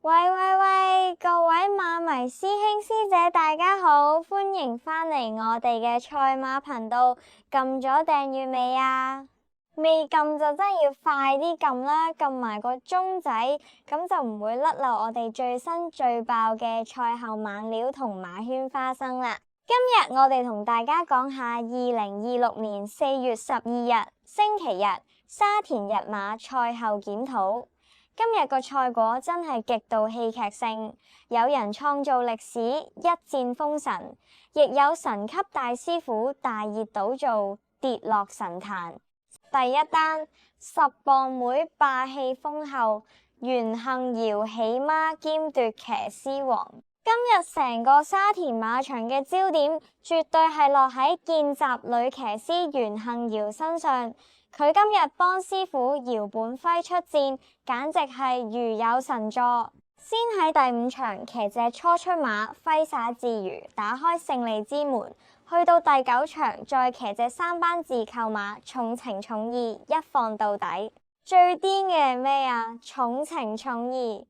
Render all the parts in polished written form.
喂喂喂，各位馬迷師兄師姐，大家好，歡迎返嚟我哋嘅賽馬頻道。撳咗訂閱未啊？未撳就真係要快啲撳啦，撳埋個鐘仔，咁就唔會甩漏我哋最新最爆嘅賽後猛料同馬圈花生啦。今日我哋同大家講下2026年4月12日星期日沙田日馬賽後檢討。今日個賽果真係極度戲劇性，有人創造歷史，一戰封神，亦有神級大師傅大熱倒灶，跌落神壇。第一單10磅妹霸氣封后，袁幸堯起孖兼奪騎師王。今日成個沙田馬場嘅焦點絕對係落喺見習女騎師袁幸堯身上。佢今日幫師傅姚本輝出戰，簡直係如有神助。先喺第5場騎隻初出馬揮灑自如，打開勝利之門。去到第9場再騎隻3班自購馬，重情重義一放到底。最癲嘅係咩啊？重情重義。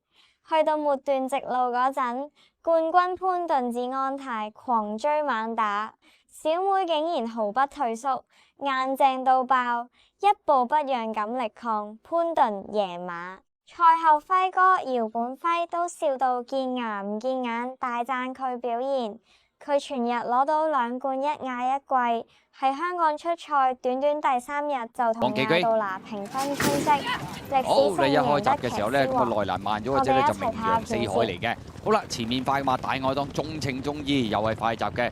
去到末段直路嗰陣，冠軍潘頓至安泰狂追猛打，小妹竟然毫不退縮，硬淨到爆，一步不讓咁力抗，潘頓贏馬。賽後輝哥姚本輝都笑到見牙唔見眼，大讚佢表現。佢全日攞到2冠1亞1季，喺香港出賽，短短第3日就同亞道拿評分清晰。好，你一開閘嘅時候咧，咁個內欄慢咗嗰隻咧就名揚四海嚟嘅。好啦，前面快馬大愛檔重情重義，又係快閘嘅。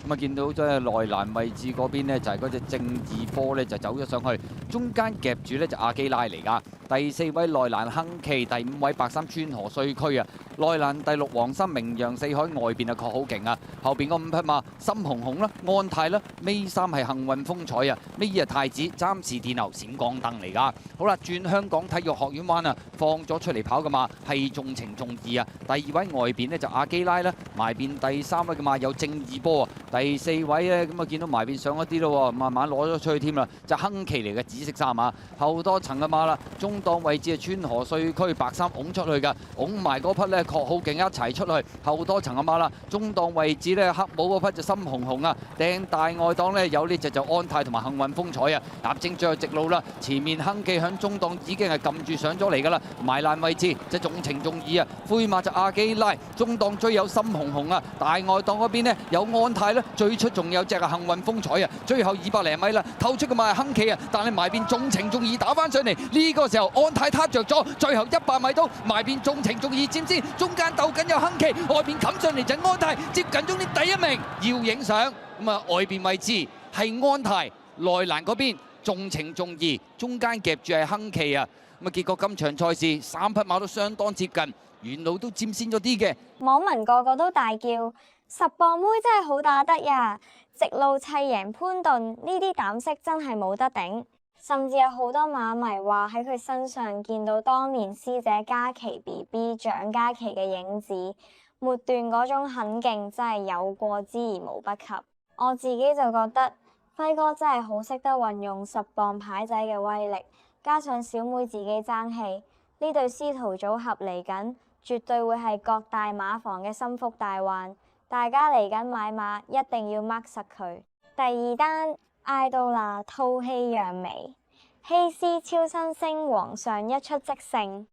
咁啊，見到即係內欄位置嗰邊呢，就係嗰隻正義波咧就走咗上去，中間夾住呢就阿基拉嚟㗎。第4位內欄亨奇，第5位白衫川河碎區啊，內欄第6黃心名揚四海，外邊啊確好勁啊，後邊嗰5匹馬深紅紅啦、安泰啦，尾3係幸運風采啊，尾2係太子，暫時電流閃光燈嚟㗎。好啦，轉香港體育學院灣啊，放咗出嚟跑嘅馬係重情重義啊，第2位外邊呢就阿基拉啦，埋邊第3位嘅馬有正義波啊，第4位咧咁啊見到埋邊上一啲咯，慢慢攞咗出去添啦，就亨奇嚟嘅紫色衫馬，後多層嘅馬啦，中檔位置係川河碎區白衫拱出去㗎，拱埋嗰匹咧確好勁一齊出去，後多層嘅馬啦，中檔位置咧黑帽嗰匹就深紅紅啊，掟大外檔咧有呢隻就安泰同埋幸運風采啊，踏正最後直路啦，前面亨記響中檔已經係撳住上咗嚟㗎啦，埋欄位置就重情重義啊，灰馬就阿基拉，中檔追有深紅紅啊，大外檔嗰邊呢有安泰啦，最出仲有隻幸運風采啊，最後200零米啦，透出嘅馬係亨奇啊，但係埋邊重情重義打翻上嚟，呢個時候安泰撻着咗，最後100米都埋邊重情重義佔先，中間鬥緊有亨奇，外邊冚上嚟就安泰，接近終點第1名，要影相咁啊，外邊位置係安泰，內欄嗰邊重情重義，中間夾住係亨奇啊，咁啊結果今場賽事3匹馬都相當接近，沿路都佔先咗啲嘅，網民個個都大叫10磅妹真係好打得呀！直路砌贏潘頓，呢啲膽色真係冇得頂。甚至有好多馬迷話喺佢身上見到當年師姐嘉琪 BB 蔣嘉琪嘅影子，末段嗰種狠勁真係有過之而無不及。我自己就覺得輝哥真係好識得運用10磅牌仔嘅威力，加上小妹自己爭氣，呢對師徒組合嚟緊絕對會係各大馬房嘅心腹大患。大家嚟緊買馬一定要 mark 實佢。第2單艾道拿吐氣揚眉，希斯超新星皇上一出即勝。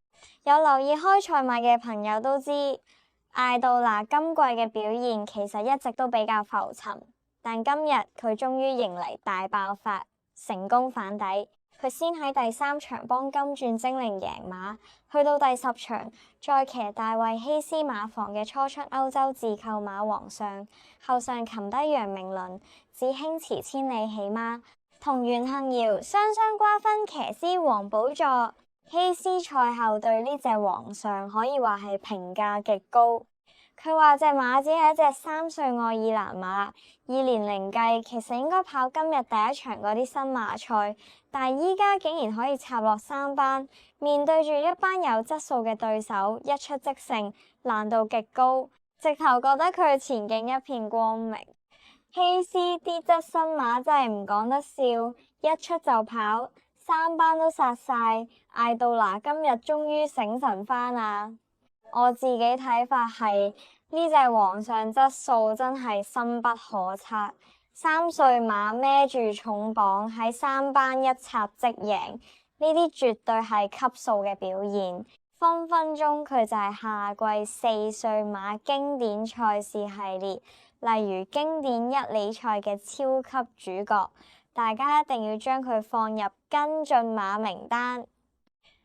有留意開賽馬嘅朋友都知，艾道拿今季嘅表現其實一直都比較浮沉，但今日佢終於迎嚟大爆發，成功反底。佢先喺第3場幫金鑽精靈贏馬，去到第10場再騎大衛希斯馬房嘅初出歐洲自購馬皇上，後上擒低楊明倫，只輕馳千里起孖，同袁幸堯雙雙瓜分騎師王寶座。希斯賽後對呢隻皇上可以話係評價極高。佢話隻馬只係一隻3歲愛爾蘭馬，以年齡計其實應該跑今日第1場嗰啲新馬賽，但係依家竟然可以插落3班，面對住一班有質素嘅對手，一出即勝，難度極高，直頭覺得佢前景一片光明。希斯啲質新馬真係唔講得笑，一出就跑。三班都殺晒，嗌到嗱，今日終於醒神返啦！我自己睇法係呢隻皇上質素真係深不可測。3歲馬孭住重磅喺3班一插即贏，呢啲絕對係級數嘅表現。分分鐘佢就係夏季4歲馬經典賽事系列，例如經典1哩賽嘅超級主角，大家一定要將佢放入跟進馬名單。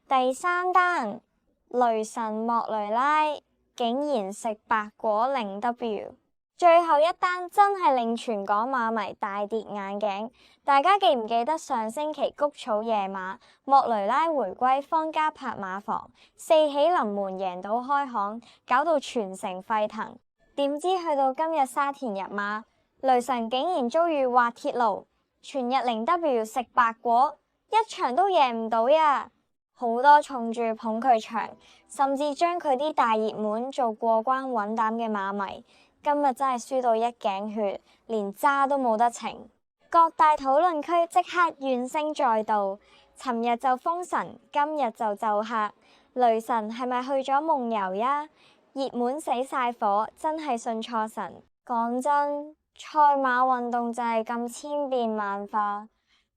第3單，雷神莫雷拉竟然食白果零 W。最後一單真係令全港馬迷大跌眼鏡，大家記唔記得上星期谷草野馬莫雷拉回歸方家柏馬房4喜臨門贏到開行，搞到全城沸騰。點知去到今日沙田日馬，雷神竟然遭遇滑鐵盧，全日零 W 食白果，一場都贏唔到呀！好多重注捧佢場，甚至將佢啲大熱門做過關穩膽嘅馬迷，今日真係輸到一頸血，連渣都冇得逞。各大討論區即刻怨聲載道，尋日就封神，今日就奏客，雷神係咪去咗夢遊呀？熱門死晒火，真係信錯神。講真，賽馬運動就係咁千變萬化，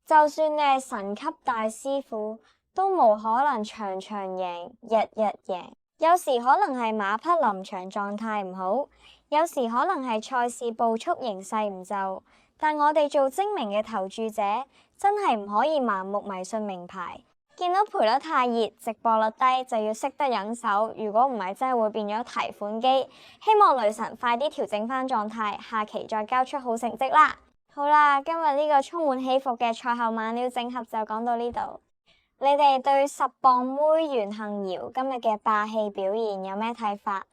就算你係神級大師傅，都無可能場場贏，日日贏。有時可能係馬匹臨場狀態唔好，有時可能係賽事步速形勢唔就。但我哋做精明嘅投注者，真係唔可以盲目迷信名牌。見到賠率太熱，直播率低，就要識得忍手。如果唔係，真係會變咗提款機。希望雷神快啲調整翻狀態，下期再交出好成績啦。好啦，今日呢個充滿起伏嘅賽後猛料整合就講到呢度。你哋對10磅妹袁幸堯今日嘅霸氣表現有咩睇法？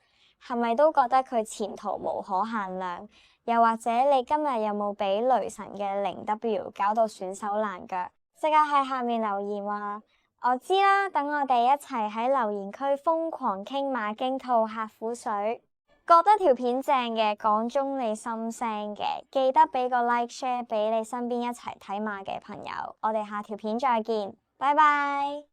係咪都覺得佢前途無可限量？又或者你今日有冇俾雷神嘅零 W 搞到損手爛腳？即刻喺下面留言話我知啦，等我哋一齊喺留言區瘋狂傾馬經吐客苦水。覺得條片正嘅，講中你心聲嘅，記得俾個 like share 俾你身邊一齊睇馬嘅朋友。我哋下條片再見。拜拜。